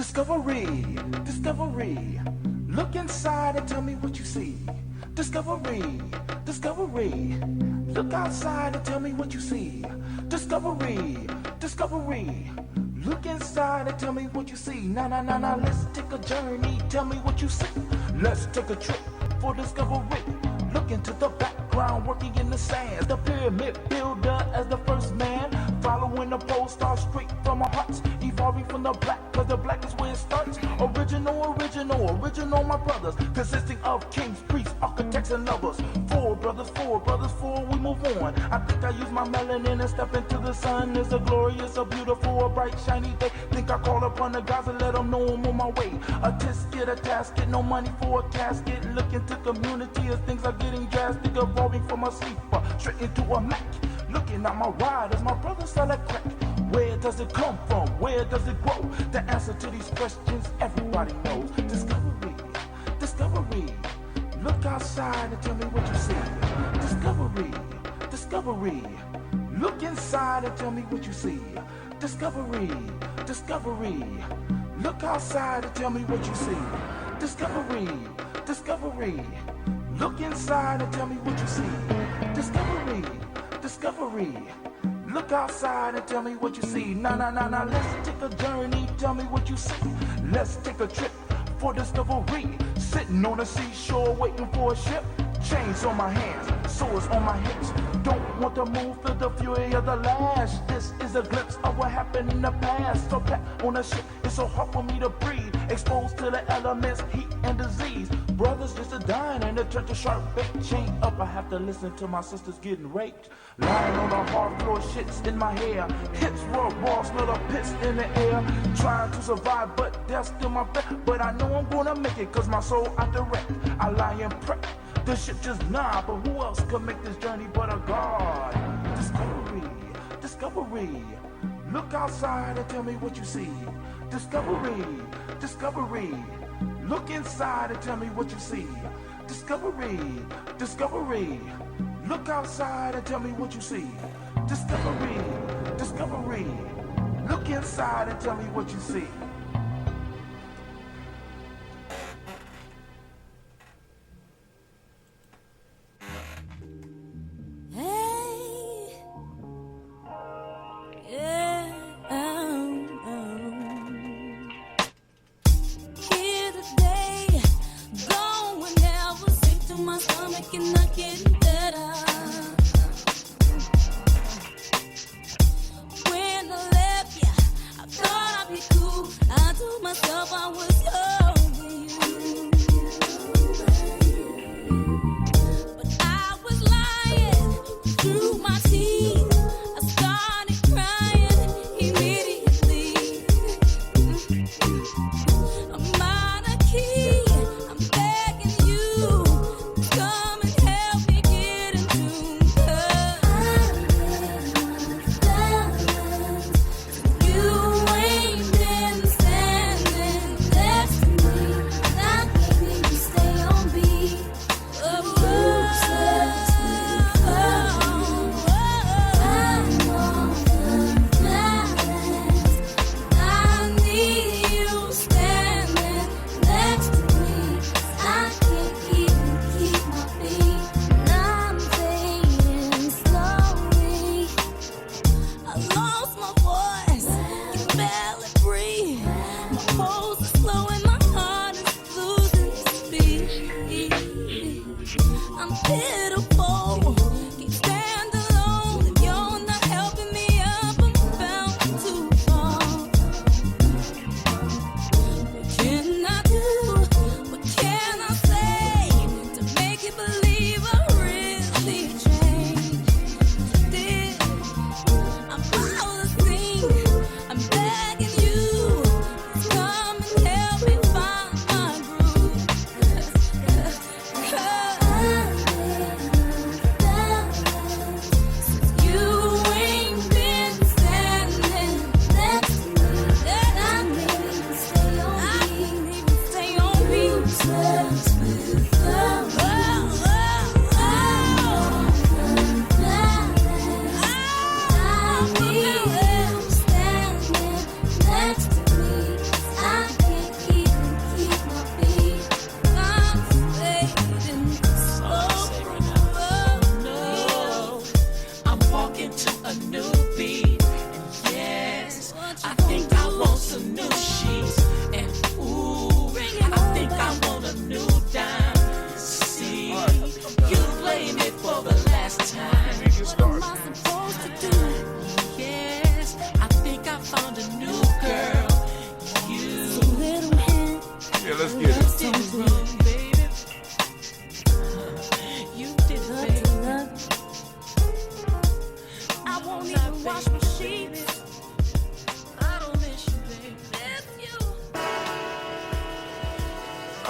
Discovery, discovery. Look inside and tell me what you see. Discovery, discovery. Look outside and tell me what you see. Discovery, discovery. Look inside and tell me what you see. Nah, let's take a journey. Tell me what you see. Let's take a trip for discovery. Look into the background, working in the sands. The pyramid builder as the first man. Following the pole star straight from our hearts. Evolving from the black, cause the black is where it starts. Original, my brothers. Consisting of kings, priests, architects, and lovers. Four brothers, we move on. I think I use my melanin and step into the sun. It's a glorious, a beautiful, a bright, shiny day. Think I call upon the gods and let them know I'm on my way. A tisket, a tasket, no money for a casket. Look into community as things are getting drastic. Evolving from a sleeper, straight into a Mac. Looking at my ride as my brother sell a crack. Where does it come from? Where does it grow? The answer to these questions everybody knows. Discovery, discovery. Look outside and tell me what you see. Discovery, discovery. Look inside and tell me what you see. Discovery, discovery. Look outside and tell me what you see. Discovery, discovery. Look inside and tell me what you see. Discovery, discovery. Look outside and tell me what you see. Nah, let's take a journey. Tell me what you see. Let's take a trip for discovery. Sitting on the seashore waiting for a ship. Chains on my hands, swords on my hips. Don't want to move, feel the fury of the lash. This is a glimpse of what happened in the past. So back on the ship, it's so hard for me to breathe. Exposed to the elements, heat and disease. Brothers just a dying and the church a sharp bait. Chain up, I have to listen to my sisters getting raped. Lying on the hard floor, shits in my hair. Hips raw, smell the piss in the air. Trying to survive, but death's still my bet. But I know I'm gonna make it, cause my soul out the wreck. I lie and pray. The ship just nah, but who else could make this journey but a God? Discovery, discovery. Look outside and tell me what you see. Discovery, discovery. Look inside and tell me what you see. Discovery, discovery. Look outside and tell me what you see. Discovery, discovery. Look inside and tell me what you see.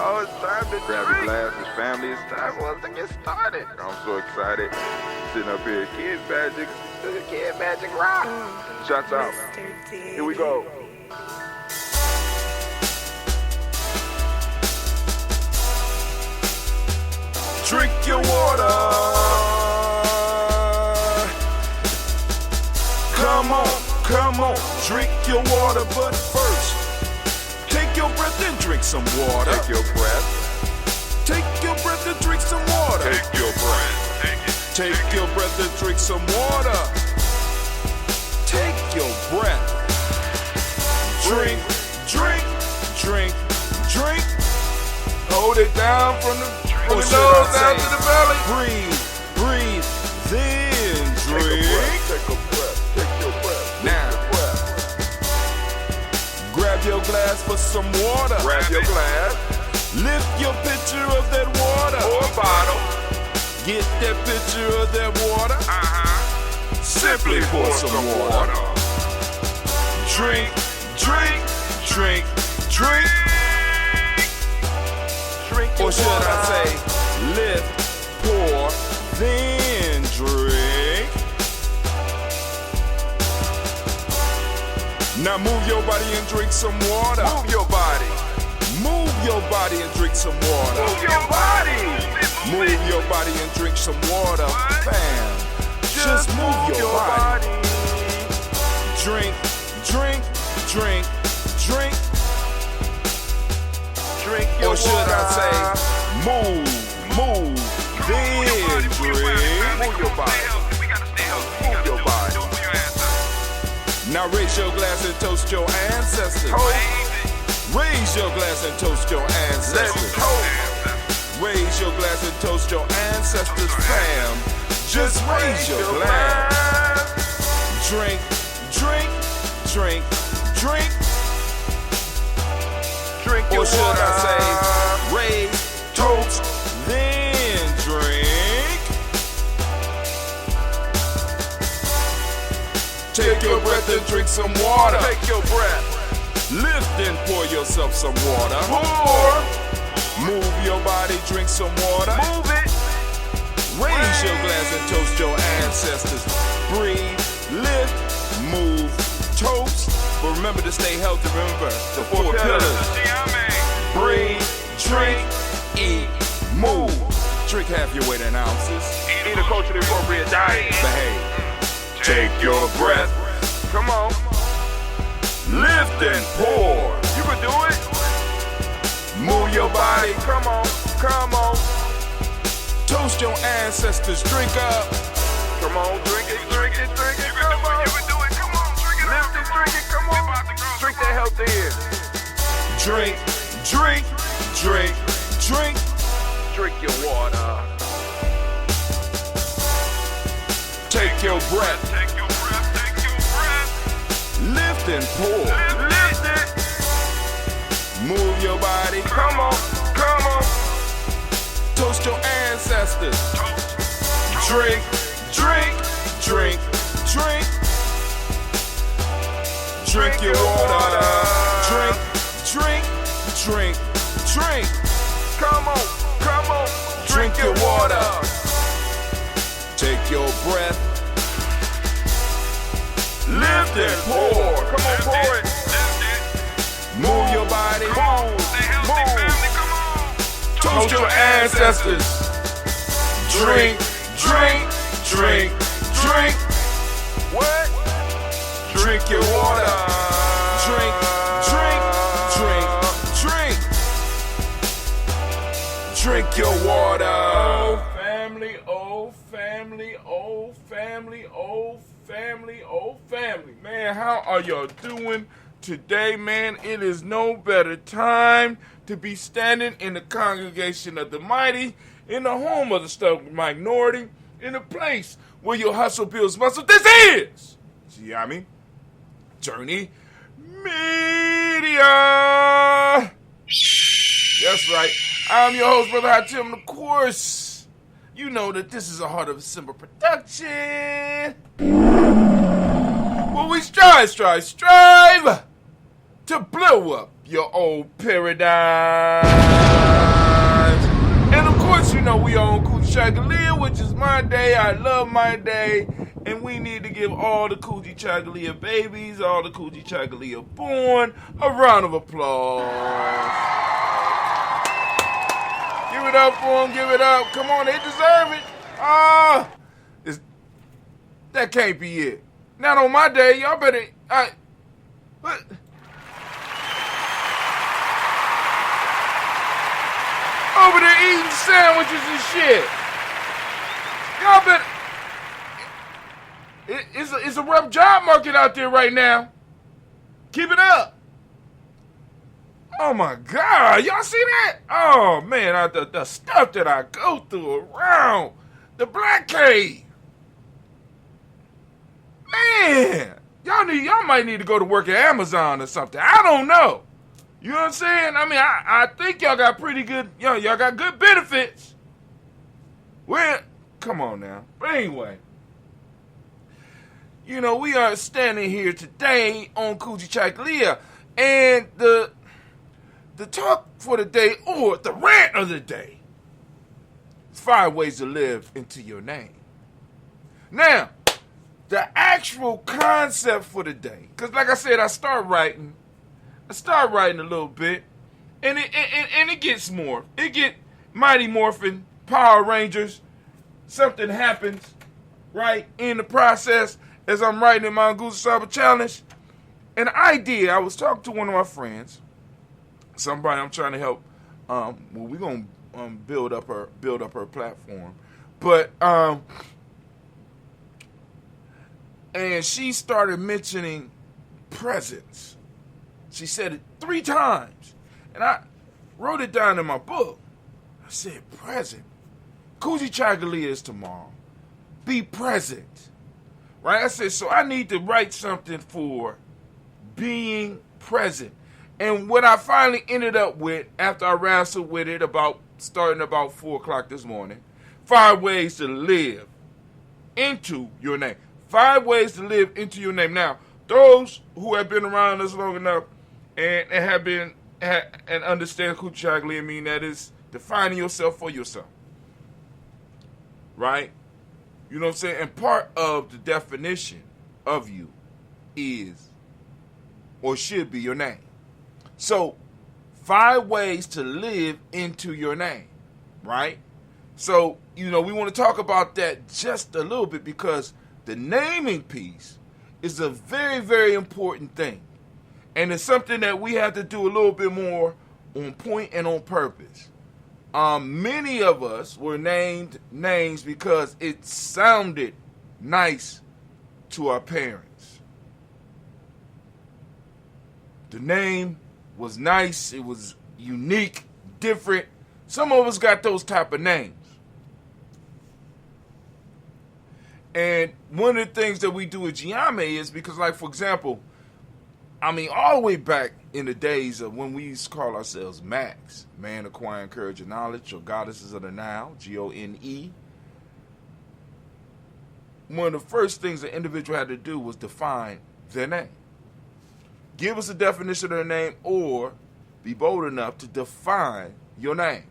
Oh, it's time to grab your glasses, family. It's time for us to get started. I'm so excited. Sitting up here, Kid Magic Rock. Shots out. Here we go. Drink your water. Come on, drink your water, but first, take your breath and drink some water. Take your breath. Take your breath and drink some water. Take your breath. Take your breath and drink some water. Take your breath. Drink. Hold it down from the nose down to the belly. Breathe, then drink. Take a breath. Take your breath. Now, grab your glass for some water. Grab your glass. Lift your pitcher of that water. Or a bottle. Get that pitcher of that water. Simply pour some water. Drink. Or should I say, lift, pour, then drink. Now move your body and drink some water. Move your body. Move your body and drink some water. Move your body. Move your body and drink some water. Fam, just move your body. Drink. Or should I say, move, then drink. Move your body. Move your body. Now raise your glass and toast your ancestors. Raise your glass and toast your ancestors. Raise your glass and toast your ancestors, fam. Just raise your glass. Drink. Or should I say, raise, toast, then drink. Take your breath and drink some water. Take your breath. Lift and pour yourself some water. Pour. Move your body, drink some water. Move it. Raise your glass and toast your ancestors. Breathe, lift, move, toast. But remember to stay healthy. Remember the four pillars. Breathe, drink, eat, move. Drink half your weight in ounces. Eat a culturally appropriate diet. Behave. Take your breath. Come on. Lift and pour. You can do it. Move your body. Come on. Toast your ancestors. Drink up. Come on, drink it. Come on. You can do it. Come on, drink it. Lift it, drink it. Come on. Drink that health in. Drink. Drink your water. Take your breath. Lift and pour. Lift it. Move your body. Come on. Toast your ancestors. Drink. Drink your water. Drink. Come on. Drink your water. Take your breath. Lift and pour. Come on, pour it. Move your body. Move. Toast your ancestors. Drink. What? Drink your water. Drink. Drink your water. Oh family. Man, how are y'all doing today, man? It is no better time to be standing in the congregation of the mighty, in the home of the stubborn minority, in a place where your hustle builds muscle. This is Gye-Nyame Journey Media. That's right. I'm your host, Brother Hatim. Of course, you know that this is a Heart of December production. Well, we strive to blow up your old paradigms. And of course, you know, we on Kujichagulia, which is my day. I love my day. And we need to give all the Kujichagulia babies, all the Kujichagulia born, a round of applause. Give it up for them, give it up. Come on, they deserve it. That can't be it. Not on my day, y'all better, what? Over there eating sandwiches and shit. Y'all better, it's a rough job market out there right now. Keep it up. Oh my God, y'all see that? Oh man, the stuff that I go through around the Black Cave. Man, y'all might need to go to work at Amazon or something. I don't know. You know what I'm saying? I mean, I think y'all got pretty good, y'all got good benefits. Well, come on now. But anyway, you know, we are standing here today on Kujichagulia, and the talk for the day, or the rant of the day, is 5 ways to live into your name. Now, the actual concept for the day, because like I said, I start writing a little bit, and it gets more. It get Mighty Morphin, Power Rangers. Something happens, right, in the process as I'm writing in my Kujichagulia challenge. An idea, I was talking to one of my friends, somebody I'm trying to help. We're gonna build up her platform, but and she started mentioning presence. She said it 3 times, and I wrote it down in my book. I said, present. Kujichagulia is tomorrow. Be present. Right? I said, so I need to write something for being present. And what I finally ended up with, after I wrestled with it starting about 4 o'clock this morning, 5 ways to live into your name. 5 ways to live into your name. Now, those who have been around us long enough and understand Kujichagulia, mean that is defining yourself for yourself. Right? You know what I'm saying? And part of the definition of you is or should be your name. So, 5 ways to live into your name. Right? So, you know, we want to talk about that just a little bit, because the naming piece is a very, very important thing. And it's something that we have to do a little bit more on point and on purpose. Many of us were named names because it sounded nice to our parents. The name was nice, it was unique, different. Some of us got those type of names. And one of the things that we do at Gye-Nyame is because, like, for example, I mean, all the way back in the days of when we used to call ourselves Max, Man Acquiring Courage and Knowledge, or Goddesses of the Now, Gone. One of the first things the individual had to do was define their name. Give us a definition of their name, or be bold enough to define your name.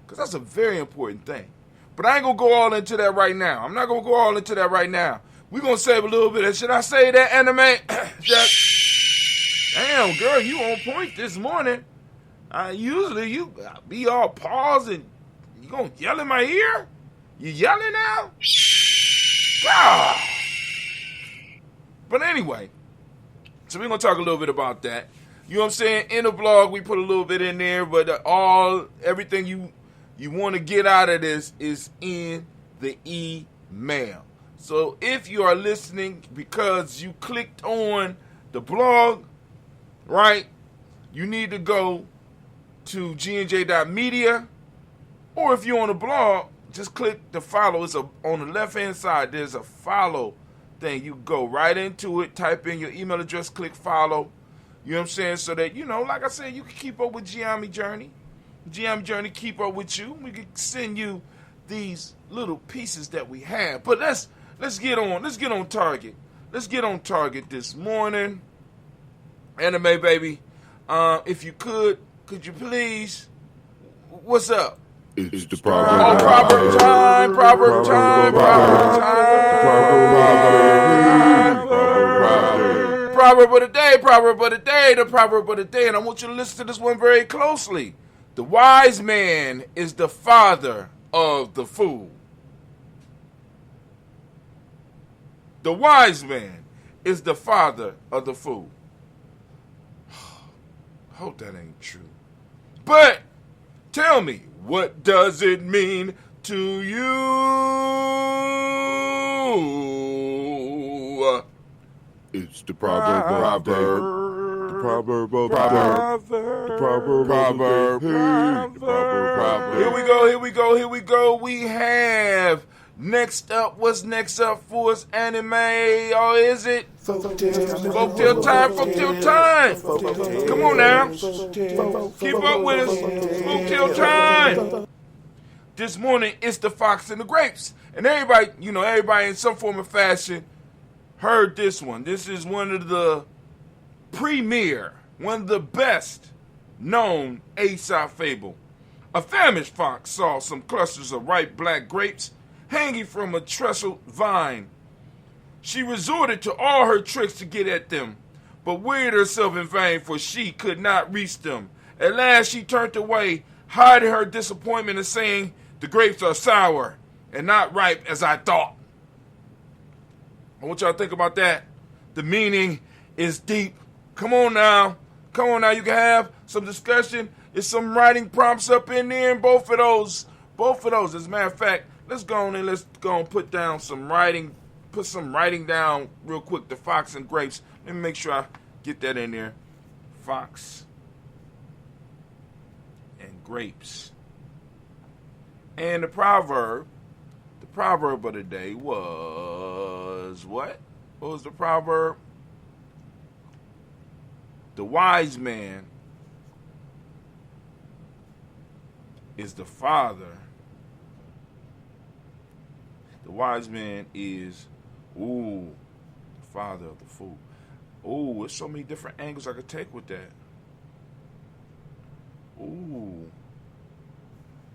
Because that's a very important thing. But I ain't going to go all into that right now. I'm not going to go all into that right now. We're going to save a little bit. Should I say that, anime? Damn, girl, you on point this morning. Usually you be all paused and you going to yell in my ear? You yelling now? God. But anyway, so we're going to talk a little bit about that. You know what I'm saying? In the blog, we put a little bit in there, but everything you want to get out of this is in the email. So if you are listening because you clicked on the blog, right, you need to go to GNJ.Media, or if you're on the blog, just click the follow. It's on the left-hand side. There's a follow thing. You go right into it, type in your email address, click follow. You know what I'm saying? So that, you know, like I said, you can keep up with Gye-Nyame Journey. Gye-Nyame Journey keep up with you. We can send you these little pieces that we have. But let's get on target. Let's get on target this morning. Anime baby, if you could you please, what's up? It's the Oh, Proverb time, Proverb time, Proverb time. Proverb of the day, Proverb of the day, the Proverb of the day. And I want you to listen to this one very closely. The wise man is the father of the fool. The wise man is the father of the fool. Hope that ain't true. But tell me, what does it mean to you? It's the proverb. The proverb. Here we go. We have next up. What's next up for us? Anime, or is it folktale time? Come on now, keep up with us. Folktale time. This morning it's the Fox and the Grapes, and everybody in some form of fashion heard this one. This is one of the best known Aesop fable. A famished fox saw some clusters of ripe black grapes hanging from a trestled vine. She resorted to all her tricks to get at them, but wearied herself in vain, for she could not reach them. At last she turned away, hiding her disappointment and saying, "The grapes are sour and not ripe as I thought." I want y'all to think about that. The meaning is deep. Come on now. You can have some discussion. There's some writing prompts up in there, and both of those. As a matter of fact, let's go and put down some writing. Put some writing down real quick. The Fox and Grapes. Let me make sure I get that in there. Fox and Grapes. And the proverb of the day was what? What was the proverb? The wise man is the father. The wise man is, the father of the fool. There's so many different angles I could take with that.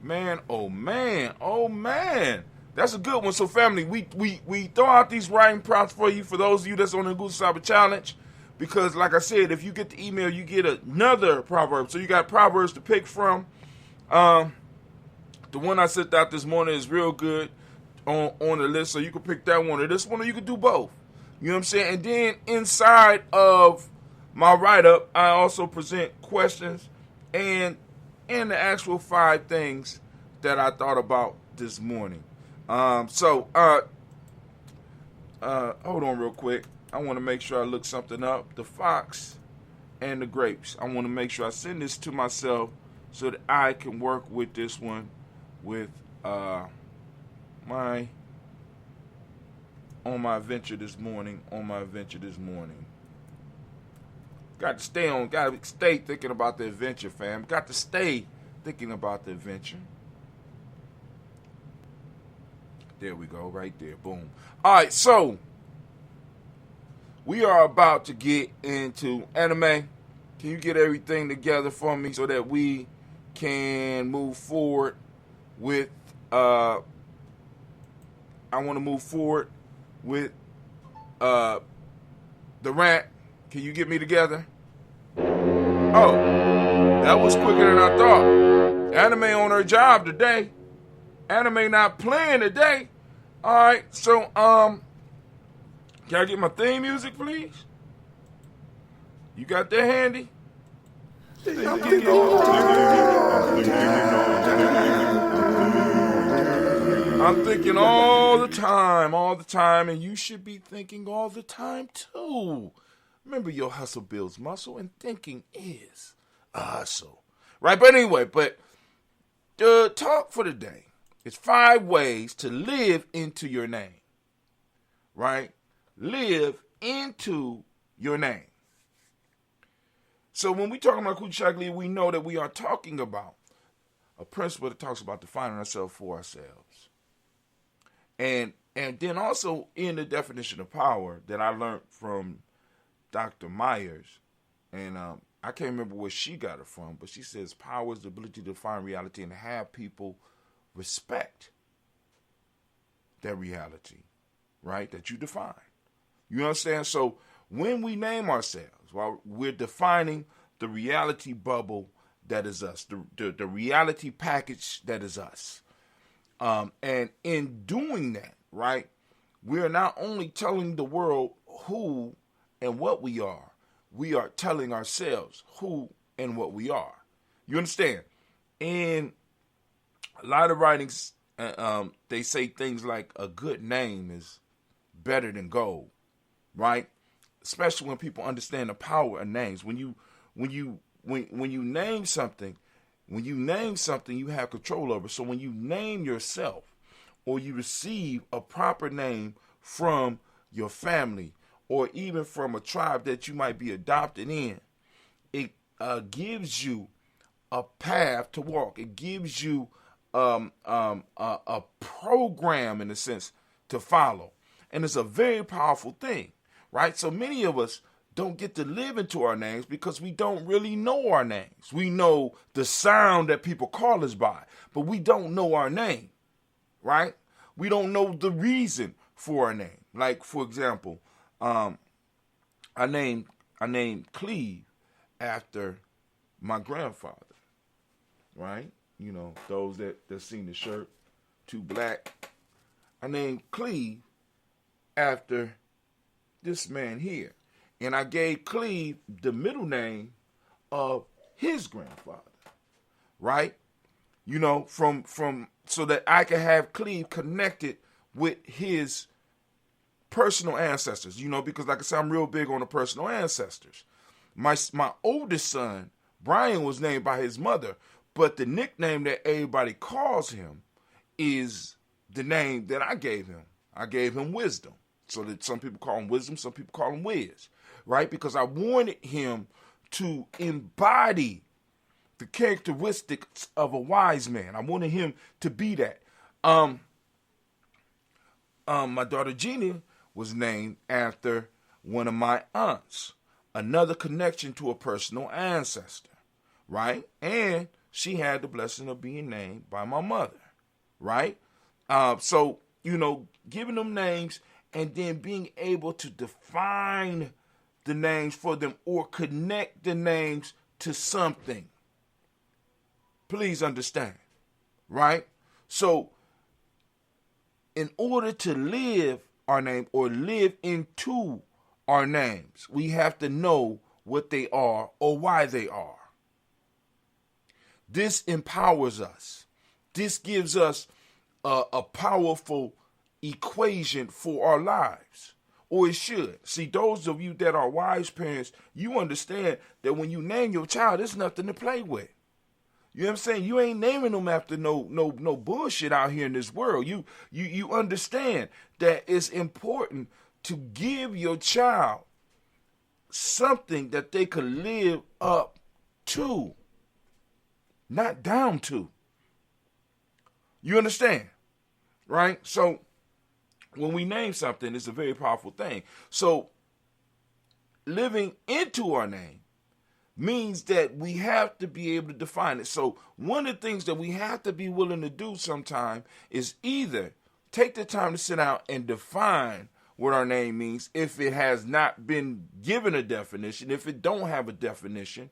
Man, oh man. That's a good one. So family, we throw out these writing prompts for you, for those of you that's on the Goose Cyber Challenge. Because like I said, if you get the email, you get another proverb. So you got proverbs to pick from. The one I sent out this morning is real good on the list. So you can pick that one or this one, or you can do both. You know what I'm saying? And then inside of my write-up, I also present questions and the actual 5 things that I thought about this morning. Hold on real quick. I want to make sure I look something up. The Fox and the Grapes. I want to make sure I send this to myself so that I can work with this one with on my venture this morning. Got to stay thinking about the adventure, fam. Got to stay thinking about the adventure. There we go, right there. Boom. All right, so we are about to get into anime. Can you get everything together for me so that we can move forward with I want to move forward with the rant. Can you get me together? Oh, that was quicker than I thought. Anime on her job today. Anime not playing today. All right, so can I get my theme music, please? You got that handy? I'm thinking all the time, and you should be thinking all the time too. Remember, your hustle builds muscle, and thinking is a hustle, right? But anyway, the talk for the day is 5 ways to live into your name, right? Live into your name. So when we talk about Kujichagulia, we know that we are talking about a principle that talks about defining ourselves for ourselves. And then also in the definition of power that I learned from Dr. Myers, And I can't remember where she got it from, but she says power is the ability to define reality and have people respect that reality, right, that you define. You understand? So when we name ourselves, well, we're defining the reality bubble that is us, the reality package that is us. And in doing that, right, we are not only telling the world who and what we are telling ourselves who and what we are. You understand? In a lot of writings, they say things like a good name is better than gold, right? Especially when people understand the power of names. When you name something, you have control over. So when you name yourself, or you receive a proper name from your family, or even from a tribe that you might be adopted in, it gives you a path to walk. It gives you a program, in a sense, to follow. And it's a very powerful thing, right? So many of us don't get to live into our names because we don't really know our names. We know the sound that people call us by, but we don't know our name, right? We don't know the reason for our name. Like, for example, I named Cleve after my grandfather, right? You know, those that seen the shirt, too black. I named Cleve after this man here. And I gave Cleve the middle name of his grandfather, right? You know, from so that I could have Cleve connected with his personal ancestors, you know, because like I said, I'm real big on the personal ancestors. My oldest son, Brian, was named by his mother, but the nickname that everybody calls him is the name that I gave him. I gave him Wisdom. So that some people call him Wisdom, some people call him Wiz, right? Because I wanted him to embody the characteristics of a wise man. I wanted him to be that. My daughter Gina was named after one of my aunts, another connection to a personal ancestor, right? And she had the blessing of being named by my mother, right? So, you know, giving them names and then being able to define the names for them or connect the names to something. Please understand, right? So, in order to live our name or live into our names, we have to know what they are or why they are. This empowers us. This gives us a powerful equation for our lives, or it should. See, those of you that are wise parents, you understand that when you name your child, there's nothing to play with. You know what I'm saying? You ain't naming them after no bullshit out here in this world. You understand that it's important to give your child something that they could live up to, not down to. You understand? Right? So when we name something, it's a very powerful thing. So living into our name means that we have to be able to define it. So one of the things that we have to be willing to do sometime is either take the time to sit down and define what our name means if it has not been given a definition, if it don't have a definition,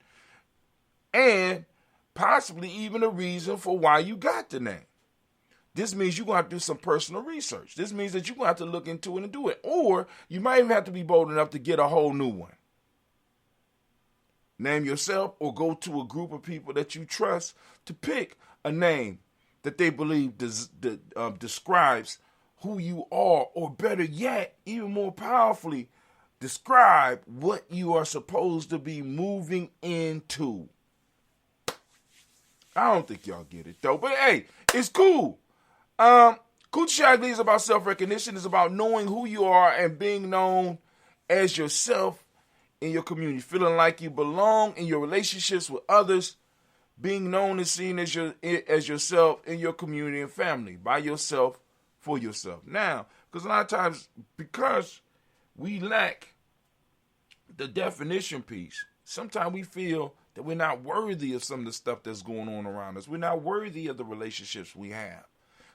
and possibly even a reason for why you got the name. This means you're going to have to do some personal research. This means that you're going to have to look into it and do it. Or you might even have to be bold enough to get a whole new one. Name yourself or go to a group of people that you trust to pick a name that they believe describes who you are, or better yet, even more powerfully, describe what you are supposed to be moving into. I don't think y'all get it, though. But, hey, it's cool. Kujichagulia is about self-recognition. It's about knowing who you are and being known as yourself in your community, feeling like you belong in your relationships with others, being known and seen as yourself in your community and family, by yourself, for yourself. Now, because a lot of times, because we lack the definition piece, sometimes we feel that we're not worthy of some of the stuff that's going on around us. We're not worthy of the relationships we have.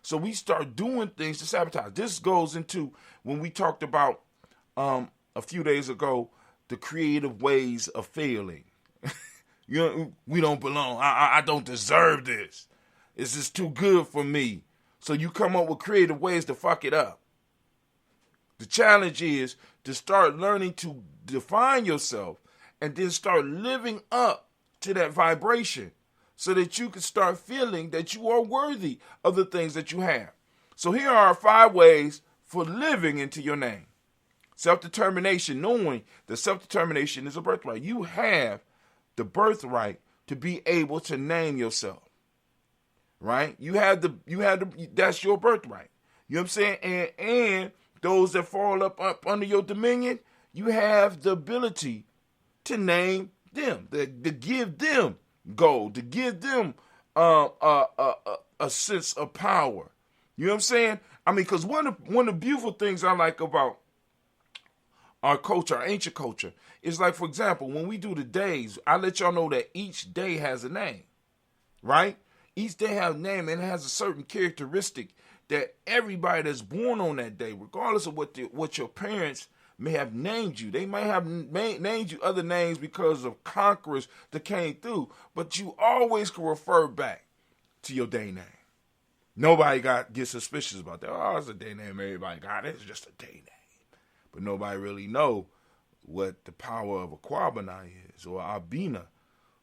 So we start doing things to sabotage. This goes into when we talked about a few days ago, the creative ways of failing. We don't belong. I don't deserve this. This is too good for me. So you come up with creative ways to fuck it up. The challenge is to start learning to define yourself and then start living up to that vibration so that you can start feeling that you are worthy of the things that you have. So here are 5 ways for living into your name. Self-determination, knowing that self-determination is a birthright. You have the birthright to be able to name yourself. Right? That's your birthright. You know what I'm saying? And those that fall up under your dominion, you have the ability to name them, to give them gold, to give them a sense of power. You know what I'm saying? I mean, because one of the beautiful things I like about our culture, our ancient culture, is like, for example, when we do the days, I let y'all know that each day has a name, right? Each day has a name and it has a certain characteristic that everybody that's born on that day, regardless of what your parents may have named you, they might have named you other names because of conquerors that came through, but you always can refer back to your day name. Nobody gets suspicious about that. Oh, it's a day name everybody got. It's just a day name. But nobody really know what the power of a Kwabena is or Abina.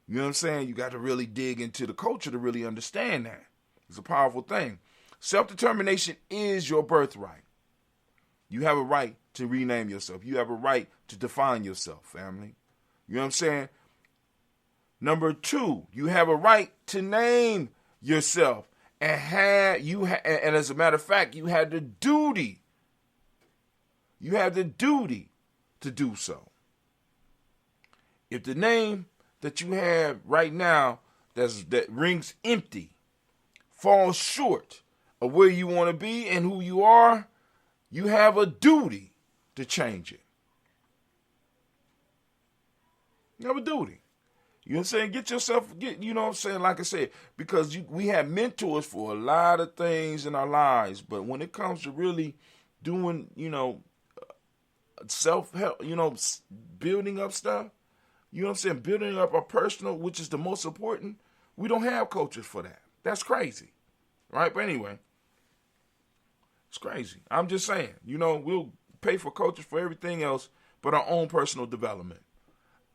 You know what I'm saying? You got to really dig into the culture to really understand that. It's a powerful thing. Self-determination is your birthright. You have a right to rename yourself. You have a right to define yourself, family. You know what I'm saying? Number 2, you have a right to name yourself. And as a matter of fact, you have the duty. You have the duty to do so. If the name that you have right now that rings empty falls short of where you want to be and who you are, you have a duty to change it. You have a duty. You know what I'm saying? You know what I'm saying? Like I said, because we have mentors for a lot of things in our lives, but when it comes to really doing, self-help, building up stuff, you know what I'm saying? Building up our personal, which is the most important, we don't have coaches for that. That's crazy. Right? But anyway, it's crazy. I'm just saying, we'll pay for coaches for everything else but our own personal development.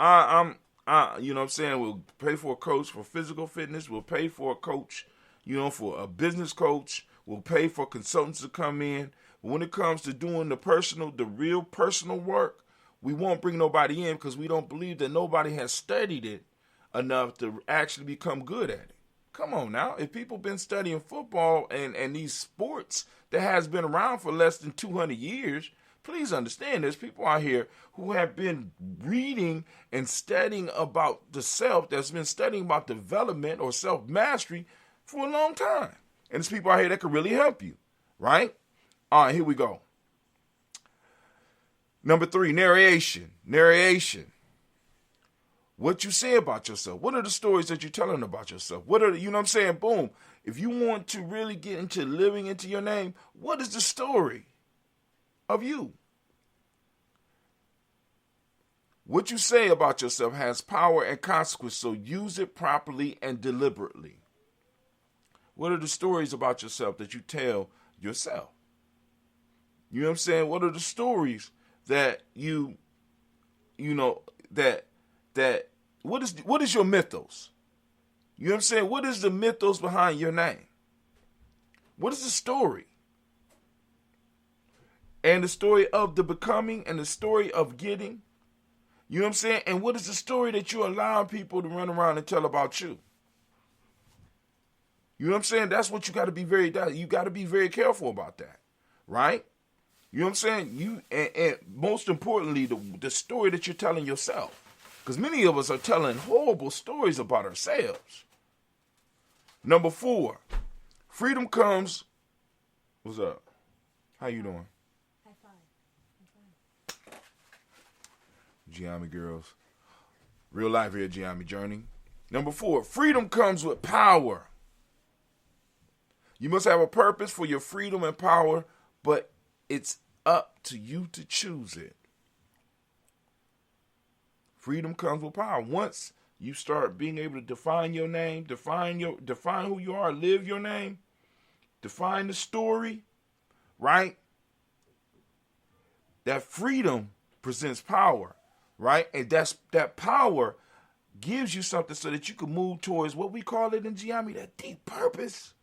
You know what I'm saying? We'll pay for a coach for physical fitness. We'll pay for a coach, for a business coach. We'll pay for consultants to come in. But when it comes to doing the real personal work, we won't bring nobody in because we don't believe that nobody has studied it enough to actually become good at it. Come on now. If people been studying football and these sports that has been around for less than 200 years, please understand there's people out here who have been reading and studying about the self, that's been studying about development or self-mastery for a long time. And there's people out here that can really help you, right? All right, here we go. Number 3, narration. Narration. What you say about yourself. What are the stories that you're telling about yourself? What are you know what I'm saying? Boom. If you want to really get into living into your name, what is the story of you? What you say about yourself has power and consequence, so use it properly and deliberately. What are the stories about yourself that you tell yourself? You know what I'm saying? What are the stories that what is your mythos? You know what I'm saying? What is the mythos behind your name? What is the story? And the story of the becoming and the story of getting. You know what I'm saying? And what is the story that you allow people to run around and tell about you? You know what I'm saying? That's what you got to be very careful about that, right? You know what I'm saying? And most importantly, the story that you're telling yourself. Because many of us are telling horrible stories about ourselves. Number 4, freedom comes. What's up? How you doing? High five. Gye-Nyame girls. Real life here, Gye-Nyame journey. Number 4, freedom comes with power. You must have a purpose for your freedom and power, but it's up to you to choose it. Freedom comes with power. Once you start being able to define your name, define who you are, live your name, define the story, right? That freedom presents power, right? And that power gives you something so that you can move towards what we call it in Gye-Nyame, that deep purpose,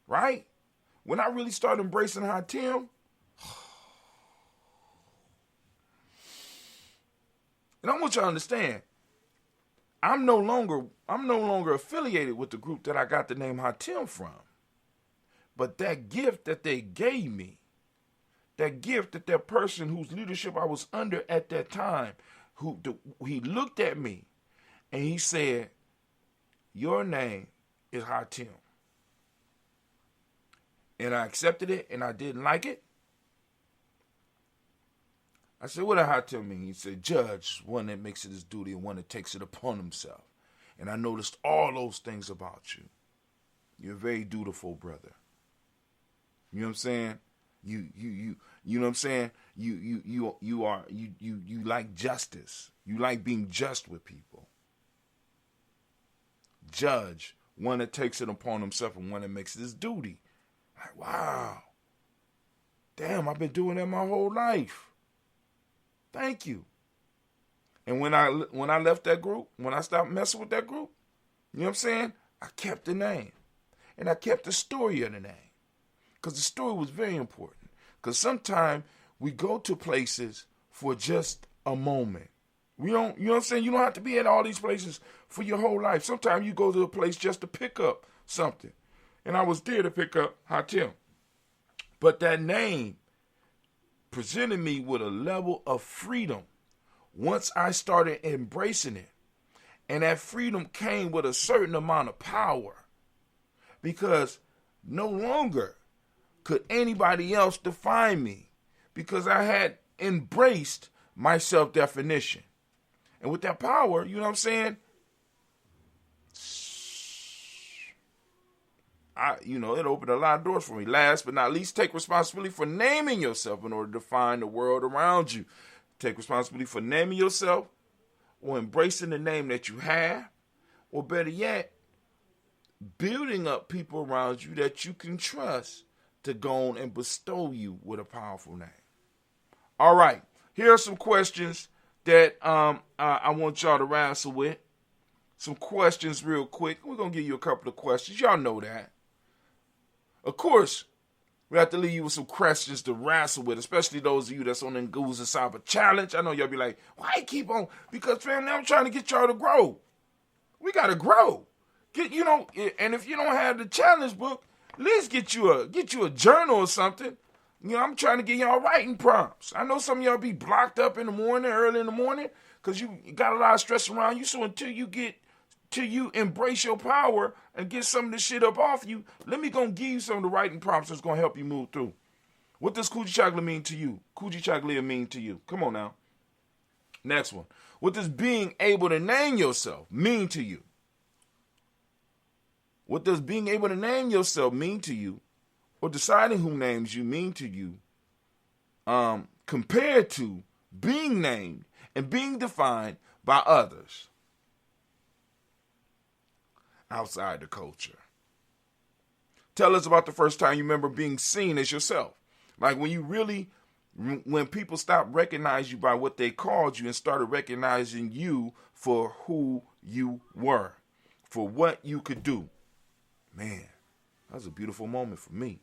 right? When I really started embracing Hatim, and I want y'all to understand, I'm no longer affiliated with the group that I got the name Hatim from. But that gift that they gave me, that gift that person whose leadership I was under at that time, he looked at me and he said, your name is Hatim. And I accepted it and I didn't like it. I said, what does Hatim mean? He said, judge, one that makes it his duty and one that takes it upon himself. And I noticed all those things about you. You're a very dutiful brother. You know what I'm saying? You know what I'm saying? You like justice. You like being just with people. Judge, one that takes it upon himself and one that makes it his duty. Like, wow. Damn, I've been doing that my whole life. Thank you. And when I left that group, when I stopped messing with that group, you know what I'm saying? I kept the name. And I kept the story of the name. Because the story was very important. Because sometimes we go to places for just a moment. We don't, you know what I'm saying? You don't have to be at all these places for your whole life. Sometimes you go to a place just to pick up something. And I was there to pick up Hatim. But that name presented me with a level of freedom once I started embracing it. And that freedom came with a certain amount of power. Because no longer could anybody else define me, because I had embraced my self-definition. And with that power, you know what I'm saying? It opened a lot of doors for me. Last but not least, take responsibility for naming yourself in order to define the world around you. Take responsibility for naming yourself or embracing the name that you have, or better yet, building up people around you that you can trust to go on and bestow you with a powerful name. All right, here are some questions that I want y'all to wrestle with. Some questions real quick. We're going to give you a couple of questions. Y'all know that. Of course, we have to leave you with some questions to wrestle with, especially those of you that's on the Nguza Cyber Challenge. I know y'all be like, why you keep on? Because, family, I'm trying to get y'all to grow. We got to grow. And if you don't have the challenge book, at least get you a journal or something. I'm trying to get y'all writing prompts. I know some of y'all be blocked up in the morning, early in the morning, because you got a lot of stress around you. So until you embrace your power and get some of this shit up off you, let me go give you some of the writing prompts that's going to help you move through. What does Kujichagulia mean to you? Kujichagulia mean to you? Come on now. Next one. What does being able to name yourself mean to you? What does being able to name yourself mean to you, or deciding who names you mean to you, compared to being named and being defined by others outside the culture? Tell us about the first time you remember being seen as yourself. Like when people stopped recognizing you by what they called you and started recognizing you for who you were, for what you could do. Man, that was a beautiful moment for me.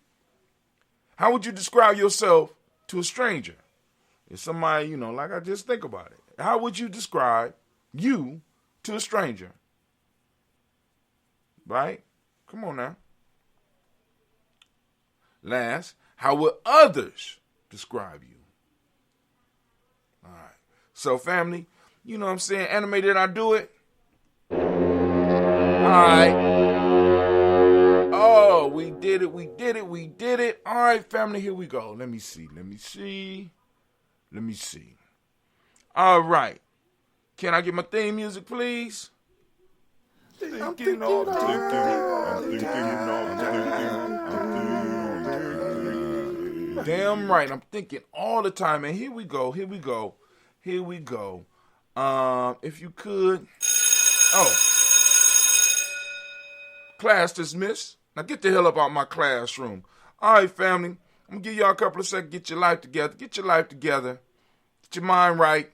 How would you describe yourself to a stranger? If somebody, like I just think about it. How would you describe you to a stranger? Right? Come on now. Last, how would others describe you? All right. So, family, you know what I'm saying? Anime, did I do it? All right. Oh, we did it. All right, family, here we go. Let me see. All right. Can I get my theme music, please? I'm thinking all the time. Damn right. I'm thinking all the time. And here we go. If you could. Oh. Class dismissed. Now get the hell up out my classroom. All right, family. I'm going to give y'all a couple of seconds. Get your life together. Get your mind right.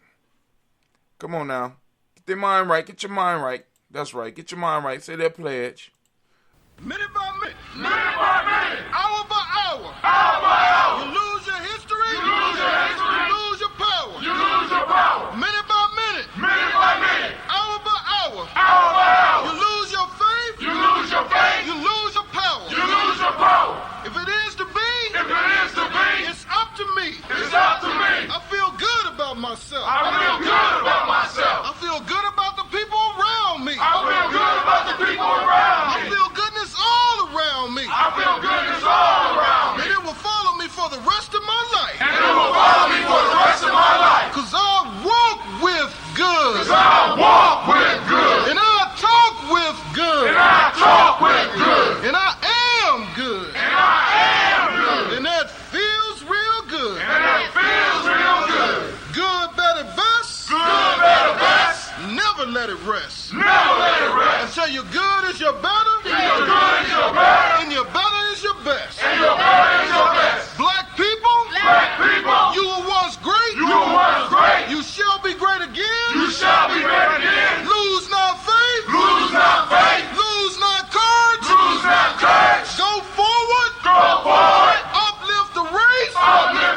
Come on now. Get your mind right. That's right. Get your mind right. Say that pledge. Minute by minute. Hour by hour. You lose your history. You lose your power. Minute by minute. Hour by hour. You lose your faith. You lose your power. If it is to be, it's up to me. I feel good about myself. I feel good about the people around me. I feel goodness all around me. And it will follow me for the rest of my life. Cause I walk with good. And I talk with good. And I am good. And that feels real good. Good, better, best. Never let it rest. Until your good is your better. And your better is your best. Black people. You were once great. You shall be great again. Lose not faith. Lose not courage. Go forward. Uplift the race. Harambe.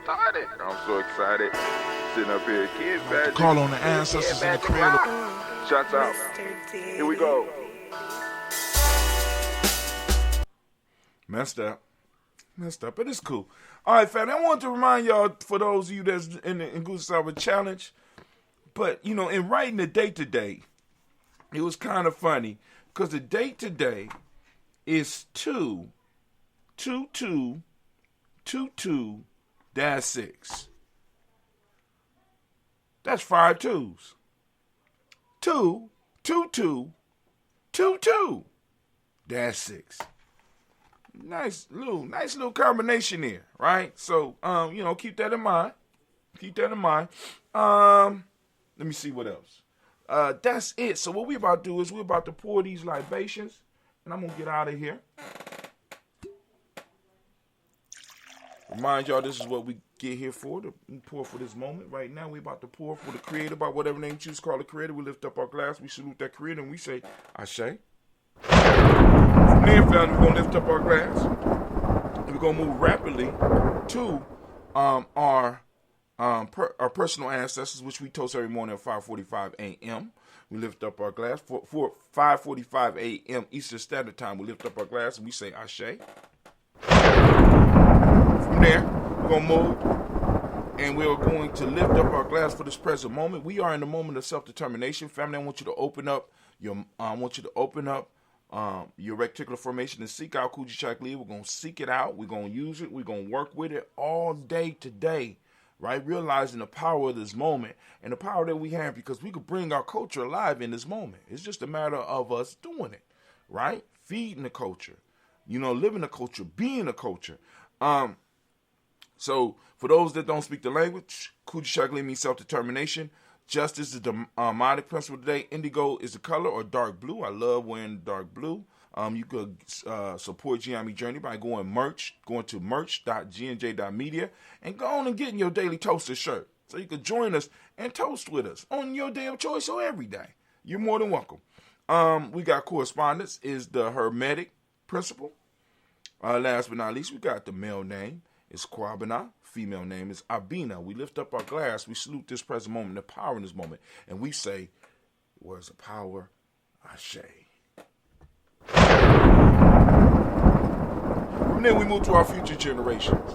Started. I'm so excited. Sitting up here, Kids Magic. Call on the ancestors and the creator. Shots out. Here we go. Messed up, but it's cool. All right, family. I want to remind y'all, for those of you that's in the Goose Challenge, but in writing the date today, it was kind of funny because the date today is 2/22/22. That's 6. That's 5 2s. 2/22/22. That's 6. Nice little combination there, right? So keep that in mind. Let me see what else. That's it. So what we about to do is we're about to pour these libations, and I'm gonna get out of here. Remind y'all, this is what we get here for, to pour for this moment. Right now, we're about to pour for the creator, by whatever name you choose to call the creator. We lift up our glass, we salute that creator, and we say, Ashe. From there, family, we're going to lift up our glass. And we're going to move rapidly to our personal ancestors, which we toast every morning at 5:45 a.m. We lift up our glass. For 5:45 a.m. Eastern Standard Time, we lift up our glass, and we say, Ashe. From there, we're going to move, and we're going to lift up our glass for this present moment. We are in the moment of self-determination. Family, I want you to open up your reticular formation and seek out Kujichagulia. We're going to seek it out. We're going to use it. We're going to work with it all day today, right? Realizing the power of this moment and the power that we have, because we could bring our culture alive in this moment. It's just a matter of us doing it, right? Feeding the culture, living the culture, being the culture. So for those that don't speak the language, Kujichagulia means self-determination. Justice is the demonic principle today. Indigo is the color, or dark blue. I love wearing dark blue. You could support Gye-Nyame journey by going to merch.GNJ.media and go on and getting your daily toaster shirt. So you could join us and toast with us on your day of choice or every day. You're more than welcome. We got correspondence is the Hermetic principle. Last but not least, we got the male name. It's Kwabena. Female name is Abina. We lift up our glass. We salute this present moment, the power in this moment. And we say, where's the power? Ashe. From there, we move to our future generations.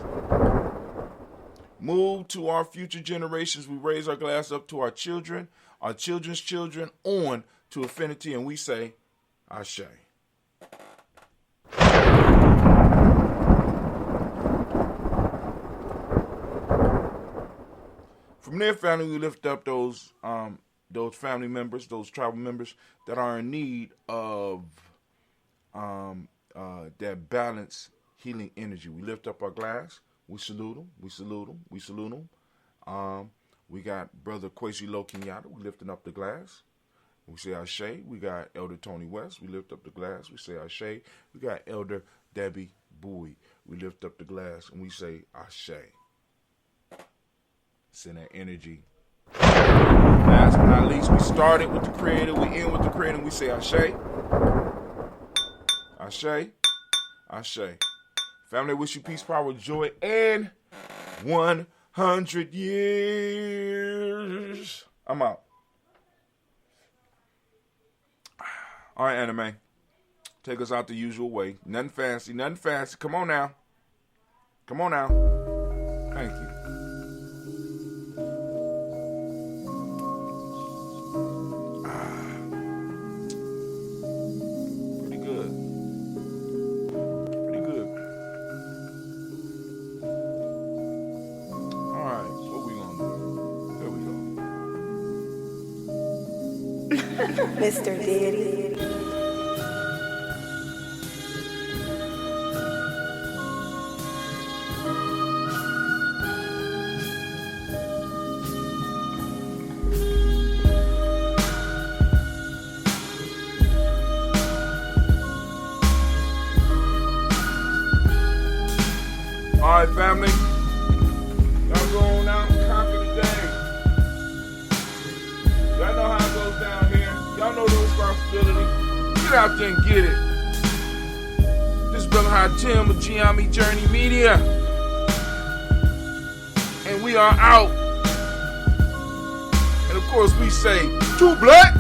Move to our future generations. We raise our glass up to our children, our children's children, on to infinity, and we say, Ashe. From there, family, we lift up those family members, those tribal members that are in need of that balance, healing energy. We lift up our glass. We salute them. We salute them. We salute them. We got Brother Kwesi Kenyatta. We lifting up the glass. We say Ashe. We got Elder Tony West. We lift up the glass. We say Ashe. We got Elder Debbie Bowie. We lift up the glass and we say Ashe. Send that energy. Last but not least, we started with the Creator. We end with the Creator. And we say Ashe. Ashe. Ashe. Family, I wish you peace, power, joy, and 100 years. I'm out. All right, Anime. Take us out the usual way. Nothing fancy, nothing fancy. Come on now. Come on now. Thank you. Pretty good. Pretty good. All right, what we gonna do? There we go. Mr. Diddy. All right, family. Y'all go on out and conquer the day. Y'all know how it goes down here. Y'all know the responsibility. Get out there and get it. This is Brother Hatim of Gye-Nyame Journey Media. And we are out. And of course we say, too black.